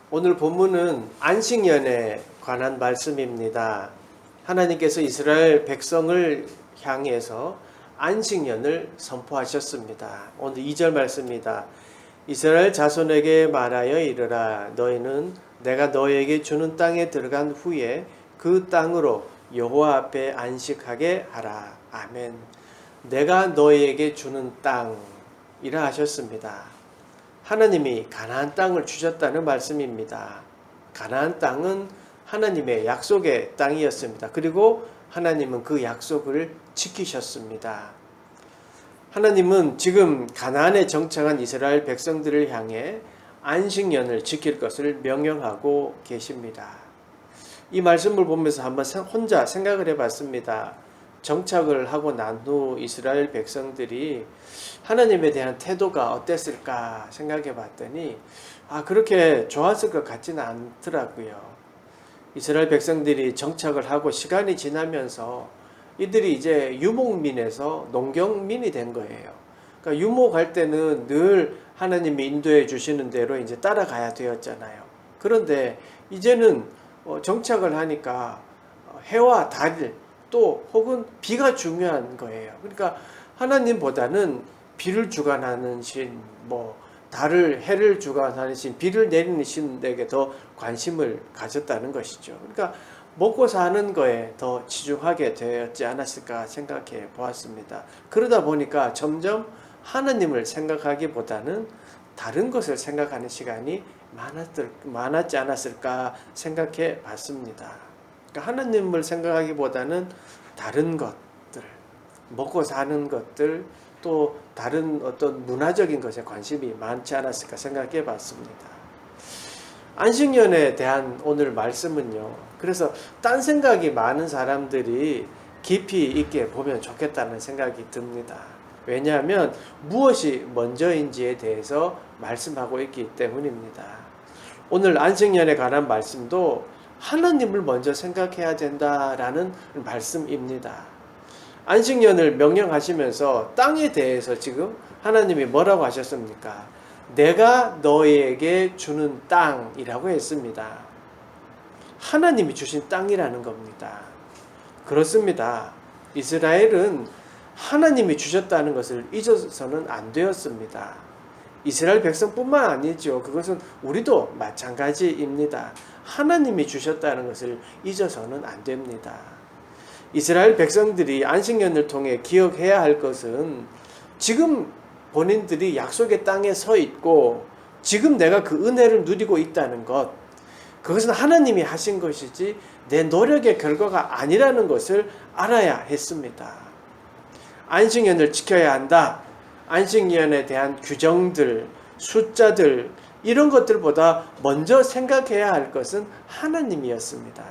오늘 본문은 안식년에 관한 말씀입니다. 하나님께서 이스라엘 백성을 향해서 안식년을 선포하셨습니다. 오늘 2절 말씀입니다. 이스라엘 자손에게 말하여 이르라. 너희는 내가 너희에게 주는 땅에 들어간 후에 그 땅으로 여호와 앞에 안식하게 하라. 아멘. 내가 너희에게 주는 땅이라 하셨습니다. 하나님이 가나안 땅을 주셨다는 말씀입니다. 가나안 땅은 하나님의 약속의 땅이었습니다. 그리고 하나님은 그 약속을 지키셨습니다. 하나님은 지금 가나안에 정착한 이스라엘 백성들을 향해 안식년을 지킬 것을 명령하고 계십니다. 이 말씀을 보면서 한번 혼자 생각을 해봤습니다. 정착을 하고 난 후 이스라엘 백성들이 하나님에 대한 태도가 어땠을까 생각해 봤더니 그렇게 좋았을 것 같지는 않더라고요. 이스라엘 백성들이 정착을 하고 시간이 지나면서 이들이 이제 유목민에서 농경민이 된 거예요. 그러니까 유목할 때는 늘 하나님이 인도해 주시는 대로 이제 따라가야 되었잖아요. 그런데 이제는 정착을 하니까 해와 달 또 혹은 비가 중요한 거예요. 그러니까 하나님보다는 비를 주관하는 신, 달을 해를 주관하는 신, 비를 내리는 신에게 더 관심을 가졌다는 것이죠. 그러니까 먹고 사는 거에 더 치중하게 되었지 않았을까 생각해 보았습니다. 그러다 보니까 점점 하나님을 생각하기보다는 다른 것을 생각하는 시간이 많았지 않았을까 생각해 봤습니다. 그러니까 하나님을 생각하기보다는 다른 것들, 먹고 사는 것들, 또 다른 어떤 문화적인 것에 관심이 많지 않았을까 생각해 봤습니다. 안식년에 대한 오늘 말씀은요. 그래서 딴 생각이 많은 사람들이 깊이 있게 보면 좋겠다는 생각이 듭니다. 왜냐하면 무엇이 먼저인지에 대해서 말씀하고 있기 때문입니다. 오늘 안식년에 관한 말씀도 하나님을 먼저 생각해야 된다라는 말씀입니다. 안식년을 명령하시면서 땅에 대해서 지금 하나님이 뭐라고 하셨습니까? 내가 너희에게 주는 땅이라고 했습니다. 하나님이 주신 땅이라는 겁니다. 그렇습니다. 이스라엘은 하나님이 주셨다는 것을 잊어서는 안 되었습니다. 이스라엘 백성뿐만 아니죠. 그것은 우리도 마찬가지입니다. 하나님이 주셨다는 것을 잊어서는 안 됩니다. 이스라엘 백성들이 안식년을 통해 기억해야 할 것은 지금 본인들이 약속의 땅에 서 있고 지금 내가 그 은혜를 누리고 있다는 것, 그것은 하나님이 하신 것이지 내 노력의 결과가 아니라는 것을 알아야 했습니다. 안식년을 지켜야 한다. 안식년에 대한 규정들, 숫자들, 이런 것들보다 먼저 생각해야 할 것은 하나님이었습니다.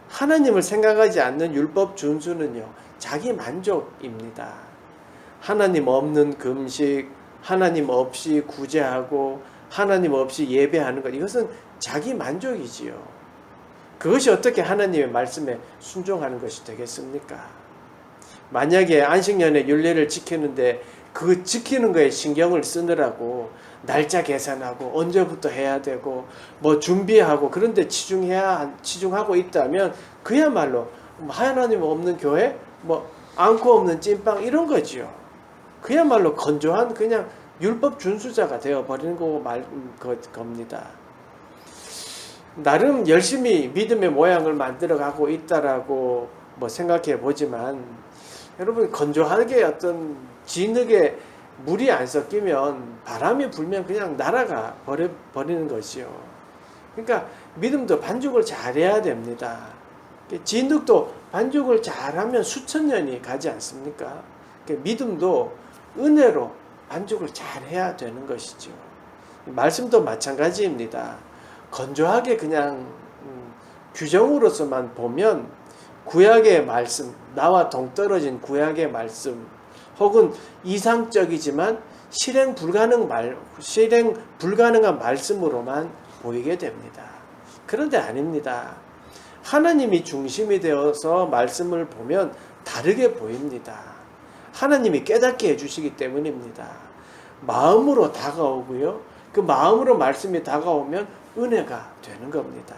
하나님을 생각하지 않는 율법 준수는요, 자기 만족입니다. 하나님 없는 금식, 하나님 없이 구제하고 하나님 없이 예배하는 것, 이것은 자기 만족이지요. 그것이 어떻게 하나님의 말씀에 순종하는 것이 되겠습니까? 만약에 안식년의 윤례를 지키는데 그 지키는 거에 신경을 쓰느라고 날짜 계산하고 언제부터 해야 되고 준비하고 그런데 치중하고 있다면 그야말로 하나님 없는 교회, 안고 없는 찐빵 이런 거지요. 그야말로 건조한 그냥 율법 준수자가 되어버리는 겁니다. 나름 열심히 믿음의 모양을 만들어가고 있다라고 생각해 보지만 여러분, 건조하게 어떤 진흙에 물이 안 섞이면 바람이 불면 그냥 날아가 버리는 것이요. 그러니까 믿음도 반죽을 잘해야 됩니다. 진흙도 반죽을 잘하면 수천 년이 가지 않습니까? 믿음도 은혜로 반죽을 잘해야 되는 것이죠. 말씀도 마찬가지입니다. 건조하게 그냥 규정으로서만 보면 구약의 말씀, 나와 동떨어진 구약의 말씀, 혹은 이상적이지만 실행 불가능한 말씀으로만 보이게 됩니다. 그런데 아닙니다. 하나님이 중심이 되어서 말씀을 보면 다르게 보입니다. 하나님이 깨닫게 해주시기 때문입니다. 마음으로 다가오고요. 그 마음으로 말씀이 다가오면 은혜가 되는 겁니다.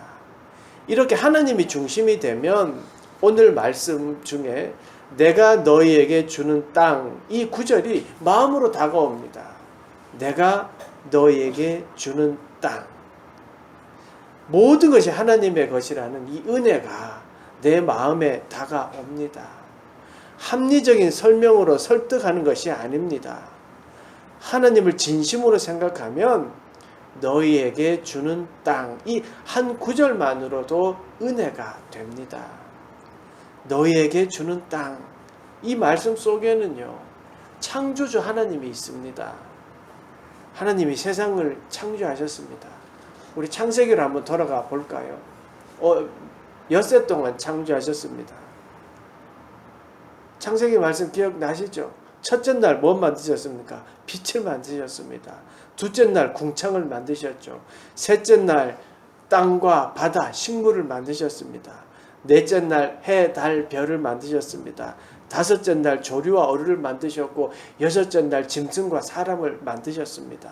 이렇게 하나님이 중심이 되면 오늘 말씀 중에 내가 너희에게 주는 땅, 이 구절이 마음으로 다가옵니다. 내가 너희에게 주는 땅. 모든 것이 하나님의 것이라는 이 은혜가 내 마음에 다가옵니다. 합리적인 설명으로 설득하는 것이 아닙니다. 하나님을 진심으로 생각하면 너희에게 주는 땅, 이 한 구절만으로도 은혜가 됩니다. 너희에게 주는 땅, 이 말씀 속에는요, 창조주 하나님이 있습니다. 하나님이 세상을 창조하셨습니다. 우리 창세기로 한번 돌아가 볼까요? 엿새 동안 창조하셨습니다. 창세기 말씀 기억나시죠? 첫째 날 뭐 만드셨습니까? 빛을 만드셨습니다. 둘째 날 궁창을 만드셨죠. 셋째 날 땅과 바다, 식물을 만드셨습니다. 넷째 날 해, 달, 별을 만드셨습니다. 다섯째 날 조류와 어류를 만드셨고 여섯째 날 짐승과 사람을 만드셨습니다.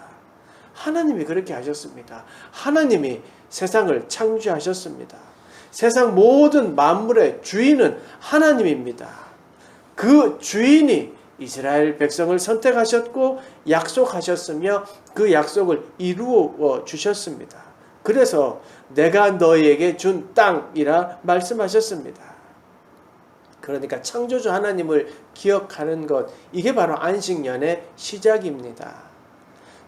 하나님이 그렇게 하셨습니다. 하나님이 세상을 창조하셨습니다. 세상 모든 만물의 주인은 하나님입니다. 그 주인이 이스라엘 백성을 선택하셨고 약속하셨으며 그 약속을 이루어 주셨습니다. 그래서 내가 너희에게 준 땅이라 말씀하셨습니다. 그러니까 창조주 하나님을 기억하는 것, 이게 바로 안식년의 시작입니다.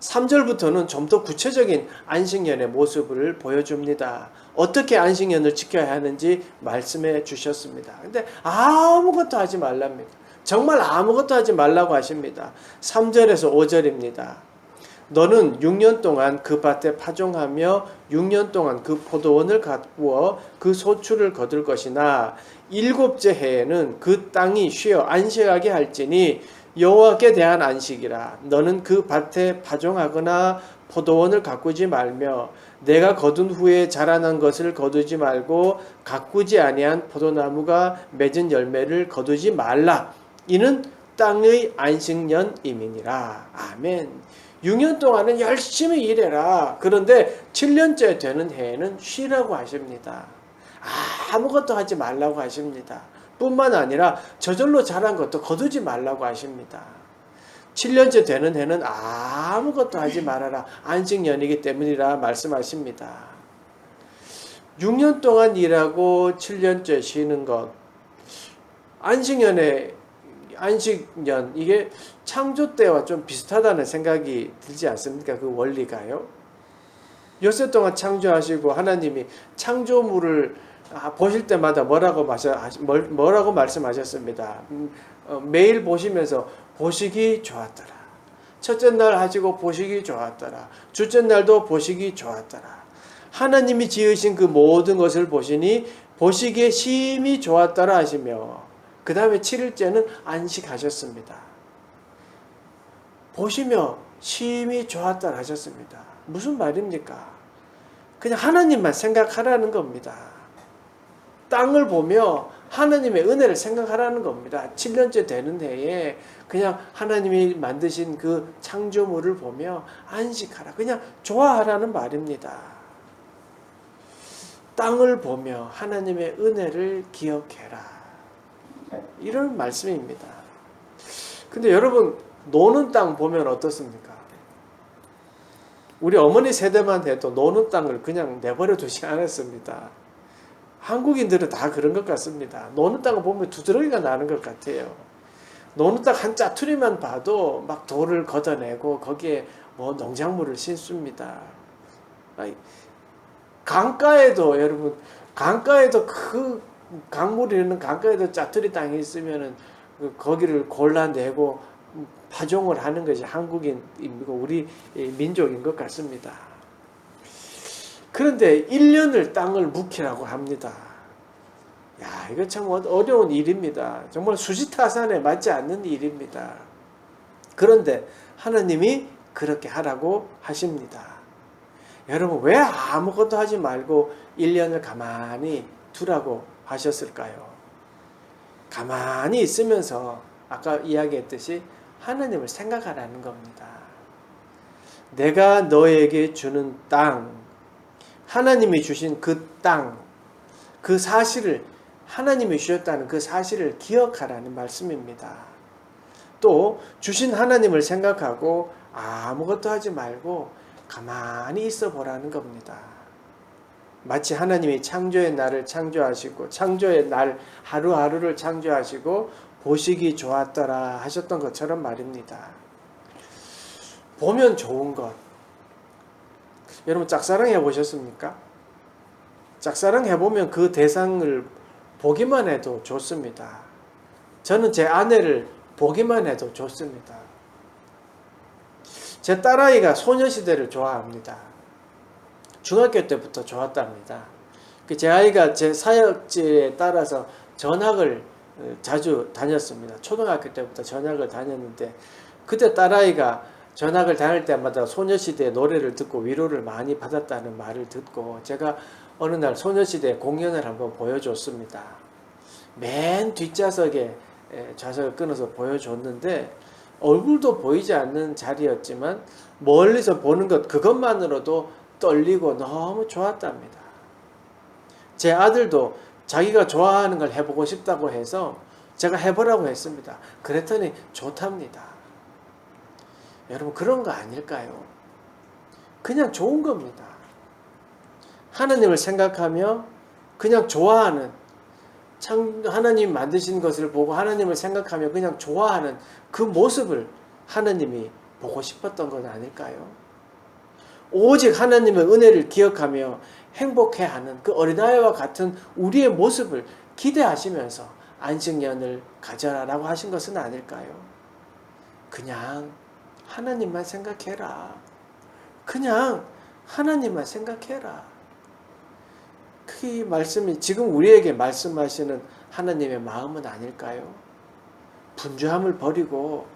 3절부터는 좀 더 구체적인 안식년의 모습을 보여줍니다. 어떻게 안식년을 지켜야 하는지 말씀해 주셨습니다. 근데 아무것도 하지 말랍니다. 정말 아무것도 하지 말라고 하십니다. 3절에서 5절입니다. 너는 6년 동안 그 밭에 파종하며 6년 동안 그 포도원을 가꾸어 그 소출을 거둘 것이나 일곱째 해에는 그 땅이 쉬어 안식하게 할지니 여호와께 대한 안식이라. 너는 그 밭에 파종하거나 포도원을 가꾸지 말며 내가 거둔 후에 자라난 것을 거두지 말고 가꾸지 아니한 포도나무가 맺은 열매를 거두지 말라. 이는 땅의 안식년임이니라. 아멘. 6년 동안은 열심히 일해라. 그런데 7년째 되는 해에는 쉬라고 하십니다. 아무것도 하지 말라고 하십니다. 뿐만 아니라 저절로 자란 것도 거두지 말라고 하십니다. 7년째 되는 해는 아무것도 하지 말아라. 안식년이기 때문이라 말씀하십니다. 6년 동안 일하고 7년째 쉬는 것. 안식년, 이게 창조 때와 좀 비슷하다는 생각이 들지 않습니까? 그 원리가요. 엿새 동안 창조하시고 하나님이 창조물을 보실 때마다 뭐라고 말씀하셨습니다. 매일 보시면서 보시기 좋았더라. 첫째 날 하시고 보시기 좋았더라. 둘째 날도 보시기 좋았더라. 하나님이 지으신 그 모든 것을 보시니 보시기에 심히 좋았더라 하시며 그 다음에 7일째는 안식하셨습니다. 보시며 심히 좋았더라 하셨습니다. 무슨 말입니까? 그냥 하나님만 생각하라는 겁니다. 땅을 보며 하나님의 은혜를 생각하라는 겁니다. 7년째 되는 해에 그냥 하나님이 만드신 그 창조물을 보며 안식하라. 그냥 좋아하라는 말입니다. 땅을 보며 하나님의 은혜를 기억해라. 이런 말씀입니다. 근데 여러분, 노는 땅 보면 어떻습니까? 우리 어머니 세대만 해도 노는 땅을 그냥 내버려 두지 않았습니다. 한국인들은 다 그런 것 같습니다. 노는 땅을 보면 두드러기가 나는 것 같아요. 노는 땅 한 짜투리만 봐도 막 돌을 걷어내고 거기에 뭐 농작물을 심습니다. 강가에도 여러분, 강가에도 그 강물이 있는 강가에도 짜투리 땅이 있으면은 거기를 골라내고 파종을 하는 것이 한국인이고 우리 민족인 것 같습니다. 그런데 1년을 땅을 묵히라고 합니다. 야, 이거 참 어려운 일입니다. 정말 수지타산에 맞지 않는 일입니다. 그런데 하나님이 그렇게 하라고 하십니다. 여러분, 왜 아무것도 하지 말고 1년을 가만히 두라고 하셨을까요? 가만히 있으면서 아까 이야기했듯이 하나님을 생각하라는 겁니다. 내가 너에게 주는 땅, 하나님이 주신 그 땅, 그 사실을, 하나님이 주셨다는 그 사실을 기억하라는 말씀입니다. 또 주신 하나님을 생각하고 아무것도 하지 말고 가만히 있어 보라는 겁니다. 마치 하나님이 창조의 날을 창조하시고 창조의 날 하루하루를 창조하시고 보시기 좋았더라 하셨던 것처럼 말입니다. 보면 좋은 것. 여러분 짝사랑 해보셨습니까? 짝사랑 해보면 그 대상을 보기만 해도 좋습니다. 저는 제 아내를 보기만 해도 좋습니다. 제 딸아이가 소녀시대를 좋아합니다. 중학교 때부터 좋았답니다. 제 아이가 제 사역지에 따라서 전학을 자주 다녔습니다. 초등학교 때부터 전학을 다녔는데 그때 딸아이가 전학을 다닐 때마다 소녀시대 노래를 듣고 위로를 많이 받았다는 말을 듣고 제가 어느 날 소녀시대 공연을 한번 보여줬습니다. 맨 뒷좌석에 좌석을 끊어서 보여줬는데 얼굴도 보이지 않는 자리였지만 멀리서 보는 것 그것만으로도 떨리고 너무 좋았답니다. 제 아들도 자기가 좋아하는 걸 해보고 싶다고 해서 제가 해보라고 했습니다. 그랬더니 좋답니다. 여러분 그런 거 아닐까요? 그냥 좋은 겁니다. 하나님을 생각하며 그냥 좋아하는, 하나님 만드신 것을 보고 하나님을 생각하며 그냥 좋아하는 그 모습을 하나님이 보고 싶었던 건 아닐까요? 오직 하나님의 은혜를 기억하며 행복해하는 그 어린아이와 같은 우리의 모습을 기대하시면서 안식년을 가져라라고 하신 것은 아닐까요? 그냥 하나님만 생각해라. 그냥 하나님만 생각해라. 그 말씀이 지금 우리에게 말씀하시는 하나님의 마음은 아닐까요? 분주함을 버리고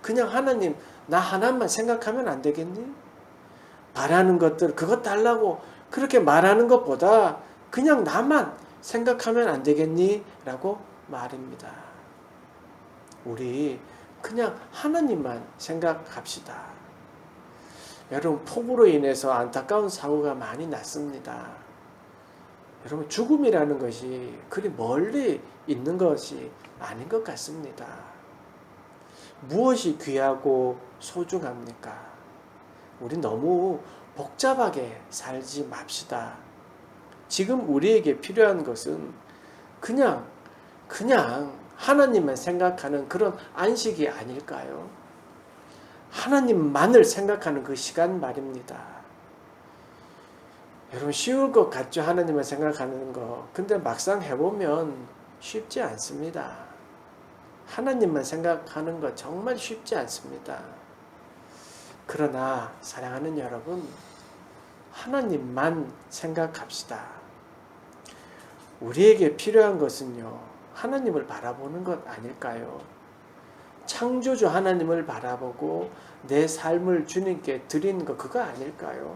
그냥 하나님 나 하나만 생각하면 안 되겠니? 바라는 것들 그것 달라고 그렇게 말하는 것보다 그냥 나만 생각하면 안 되겠니? 라고 말입니다. 우리 그냥 하나님만 생각합시다. 여러분 폭우로 인해서 안타까운 사고가 많이 났습니다. 여러분 죽음이라는 것이 그리 멀리 있는 것이 아닌 것 같습니다. 무엇이 귀하고 소중합니까? 우리 너무 복잡하게 살지 맙시다. 지금 우리에게 필요한 것은 그냥 하나님만 생각하는 그런 안식이 아닐까요? 하나님만을 생각하는 그 시간 말입니다. 여러분 쉬울 것 같죠? 하나님을 생각하는 거. 근데 막상 해보면 쉽지 않습니다. 하나님만 생각하는 거 정말 쉽지 않습니다. 그러나 사랑하는 여러분, 하나님만 생각합시다. 우리에게 필요한 것은요, 하나님을 바라보는 것 아닐까요? 창조주 하나님을 바라보고 내 삶을 주님께 드리는 거 그거 아닐까요?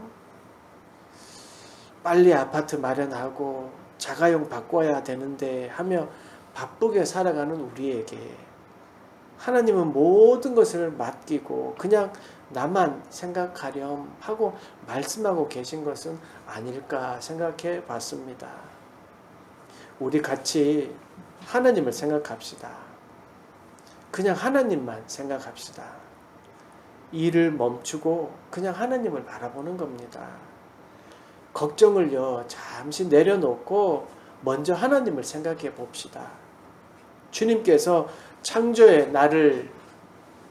빨리 아파트 마련하고 자가용 바꿔야 되는데 하며 바쁘게 살아가는 우리에게 하나님은 모든 것을 맡기고 그냥 나만 생각하렴 하고 말씀하고 계신 것은 아닐까 생각해 봤습니다. 우리 같이 하나님을 생각합시다. 그냥 하나님만 생각합시다. 일을 멈추고 그냥 하나님을 바라보는 겁니다. 걱정을요 잠시 내려놓고 먼저 하나님을 생각해 봅시다. 주님께서 창조의 나를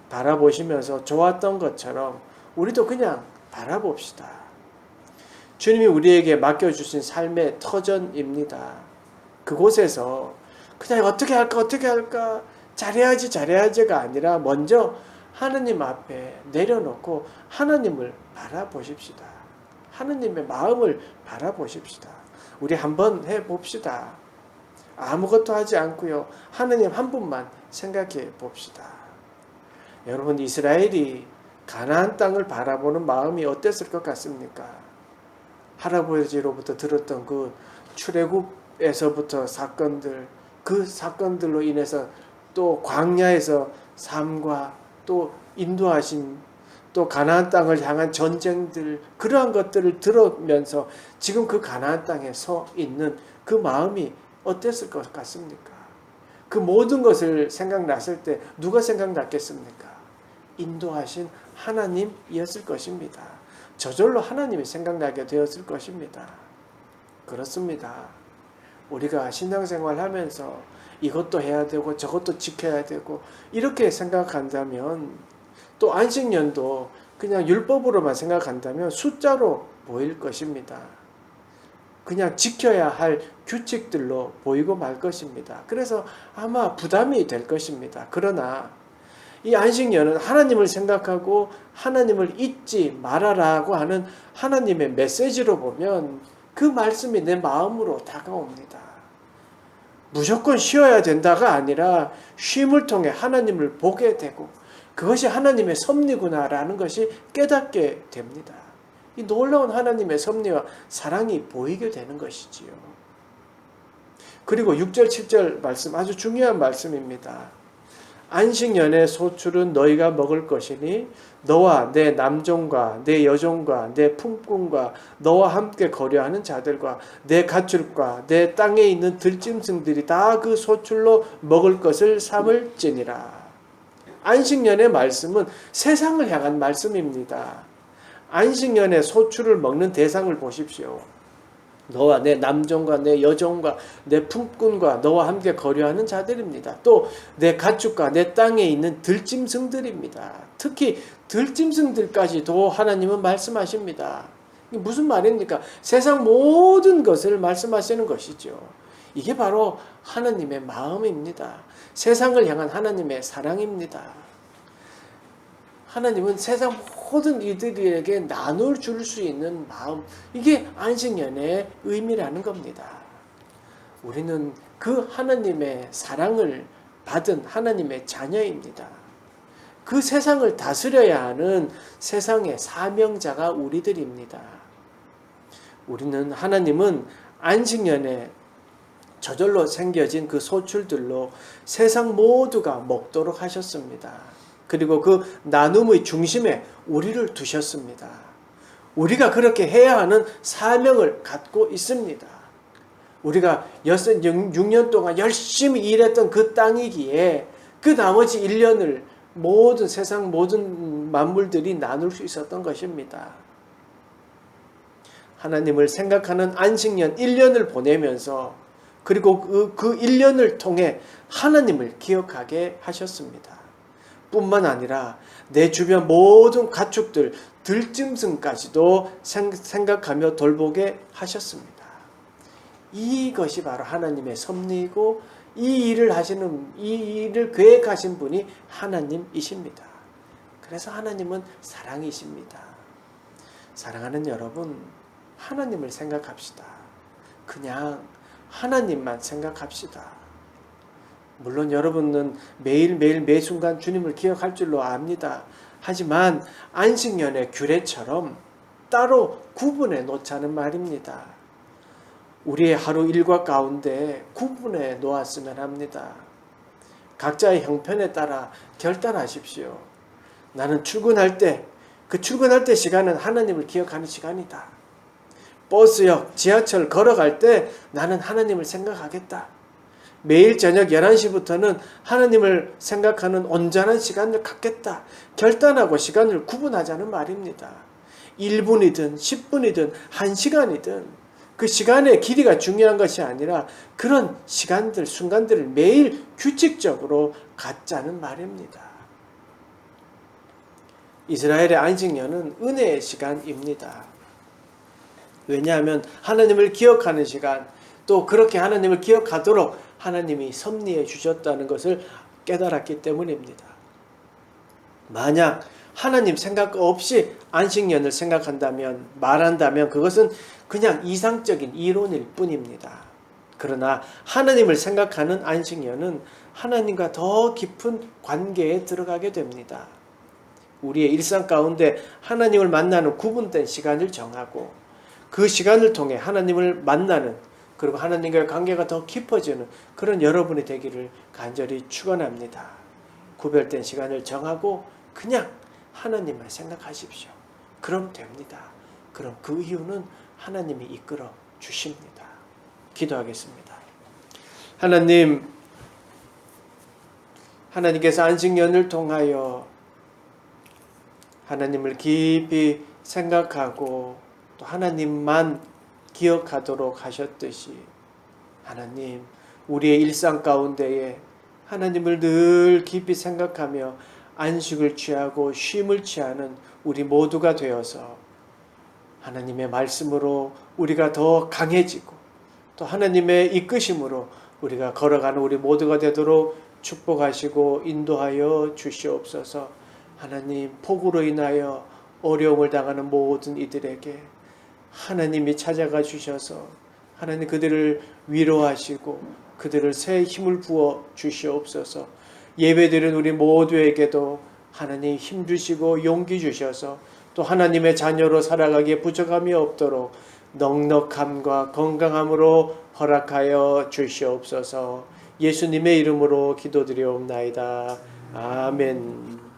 바라보시면서 좋았던 것처럼 우리도 그냥 바라봅시다. 주님이 우리에게 맡겨주신 삶의 터전입니다. 그곳에서 그냥 어떻게 할까 잘해야지가 아니라 먼저 하나님 앞에 내려놓고 하나님을 바라보십시다. 하나님의 마음을 바라보십시다. 우리 한번 해봅시다. 아무것도 하지 않고요. 하나님 한 분만 생각해 봅시다. 여러분 이스라엘이 가나안 땅을 바라보는 마음이 어땠을 것 같습니까? 할아버지로부터 들었던 그 출애굽에서부터 사건들, 그 사건들로 인해서 또 광야에서 삶과 또 인도하심, 또 가나안 땅을 향한 전쟁들, 그러한 것들을 들으면서 지금 그 가나안 땅에 서 있는 그 마음이 어땠을 것 같습니까? 그 모든 것을 생각났을 때 누가 생각났겠습니까? 인도하신 하나님이었을 것입니다. 저절로 하나님이 생각나게 되었을 것입니다. 그렇습니다. 우리가 신앙생활 하면서 이것도 해야 되고 저것도 지켜야 되고 이렇게 생각한다면, 또 안식년도 그냥 율법으로만 생각한다면 숫자로 보일 것입니다. 그냥 지켜야 할 규칙들로 보이고 말 것입니다. 그래서 아마 부담이 될 것입니다. 그러나 이 안식년은 하나님을 생각하고 하나님을 잊지 말아라고 하는 하나님의 메시지로 보면 그 말씀이 내 마음으로 다가옵니다. 무조건 쉬어야 된다가 아니라 쉼을 통해 하나님을 보게 되고 그것이 하나님의 섭리구나라는 것이 깨닫게 됩니다. 이 놀라운 하나님의 섭리와 사랑이 보이게 되는 것이지요. 그리고 6절 7절 말씀, 아주 중요한 말씀입니다. 안식년의 소출은 너희가 먹을 것이니 너와 내 남종과 내 여종과 내 품꾼과 너와 함께 거류하는 자들과 내 가축과 내 땅에 있는 들짐승들이 다 그 소출로 먹을 것을 삼을지니라. 안식년의 말씀은 세상을 향한 말씀입니다. 안식년의 소출을 먹는 대상을 보십시오. 너와 내 남종과 내 여종과 내 품꾼과 너와 함께 거류하는 자들입니다. 또 내 가축과 내 땅에 있는 들짐승들입니다. 특히 들짐승들까지도 하나님은 말씀하십니다. 이게 무슨 말입니까? 세상 모든 것을 말씀하시는 것이죠. 이게 바로 하나님의 마음입니다. 세상을 향한 하나님의 사랑입니다. 하나님은 세상 모든 이들에게 나눌 줄 수 있는 마음, 이게 안식년의 의미라는 겁니다. 우리는 그 하나님의 사랑을 받은 하나님의 자녀입니다. 그 세상을 다스려야 하는 세상의 사명자가 우리들입니다. 우리는 하나님은 안식년에 저절로 생겨진 그 소출들로 세상 모두가 먹도록 하셨습니다. 그리고 그 나눔의 중심에 우리를 두셨습니다. 우리가 그렇게 해야 하는 사명을 갖고 있습니다. 우리가 6년 동안 열심히 일했던 그 땅이기에 그 나머지 1년을 모든 세상 모든 만물들이 나눌 수 있었던 것입니다. 하나님을 생각하는 안식년 1년을 보내면서 그리고 그 1년을 통해 하나님을 기억하게 하셨습니다. 뿐만 아니라 내 주변 모든 가축들, 들짐승까지도 생각하며 돌보게 하셨습니다. 이것이 바로 하나님의 섭리이고 이 일을 계획하신 분이 하나님이십니다. 그래서 하나님은 사랑이십니다. 사랑하는 여러분, 하나님을 생각합시다. 그냥 하나님만 생각합시다. 물론 여러분은 매일매일 매순간 주님을 기억할 줄로 압니다. 하지만 안식년의 규례처럼 따로 구분해 놓자는 말입니다. 우리의 하루 일과 가운데 구분해 놓았으면 합니다. 각자의 형편에 따라 결단하십시오. 나는 출근할 때, 그 출근할 때 시간은 하나님을 기억하는 시간이다. 버스역, 지하철 걸어갈 때 나는 하나님을 생각하겠다. 매일 저녁 11시부터는 하나님을 생각하는 온전한 시간을 갖겠다. 결단하고 시간을 구분하자는 말입니다. 1분이든 10분이든 1시간이든 그 시간의 길이가 중요한 것이 아니라 그런 시간들, 순간들을 매일 규칙적으로 갖자는 말입니다. 이스라엘의 안식년은 은혜의 시간입니다. 왜냐하면 하나님을 기억하는 시간, 또 그렇게 하나님을 기억하도록 하나님이 섭리해 주셨다는 것을 깨달았기 때문입니다. 만약 하나님 생각 없이 안식년을 생각한다면, 말한다면 그것은 그냥 이상적인 이론일 뿐입니다. 그러나 하나님을 생각하는 안식년은 하나님과 더 깊은 관계에 들어가게 됩니다. 우리의 일상 가운데 하나님을 만나는 구분된 시간을 정하고 그 시간을 통해 하나님을 만나는, 그리고 하나님과의 관계가 더 깊어지는 그런 여러분이 되기를 간절히 축원합니다. 구별된 시간을 정하고 그냥 하나님만 생각하십시오. 그럼 됩니다. 그럼 그 이유는 하나님이 이끌어 주십니다. 기도하겠습니다. 하나님께서 안식년을 통하여 하나님을 깊이 생각하고 또 하나님만 기억하도록 하셨듯이 하나님, 우리의 일상 가운데에 하나님을 늘 깊이 생각하며 안식을 취하고 쉼을 취하는 우리 모두가 되어서 하나님의 말씀으로 우리가 더 강해지고 또 하나님의 이끄심으로 우리가 걸어가는 우리 모두가 되도록 축복하시고 인도하여 주시옵소서. 하나님, 폭우로 인하여 어려움을 당하는 모든 이들에게 하나님이 찾아가 주셔서 하나님 그들을 위로하시고 그들을 새 힘을 부어 주시옵소서. 예배드린 우리 모두에게도 하나님 힘 주시고 용기 주셔서 또 하나님의 자녀로 살아가기에 부족함이 없도록 넉넉함과 건강함으로 허락하여 주시옵소서. 예수님의 이름으로 기도드리옵나이다. 아멘.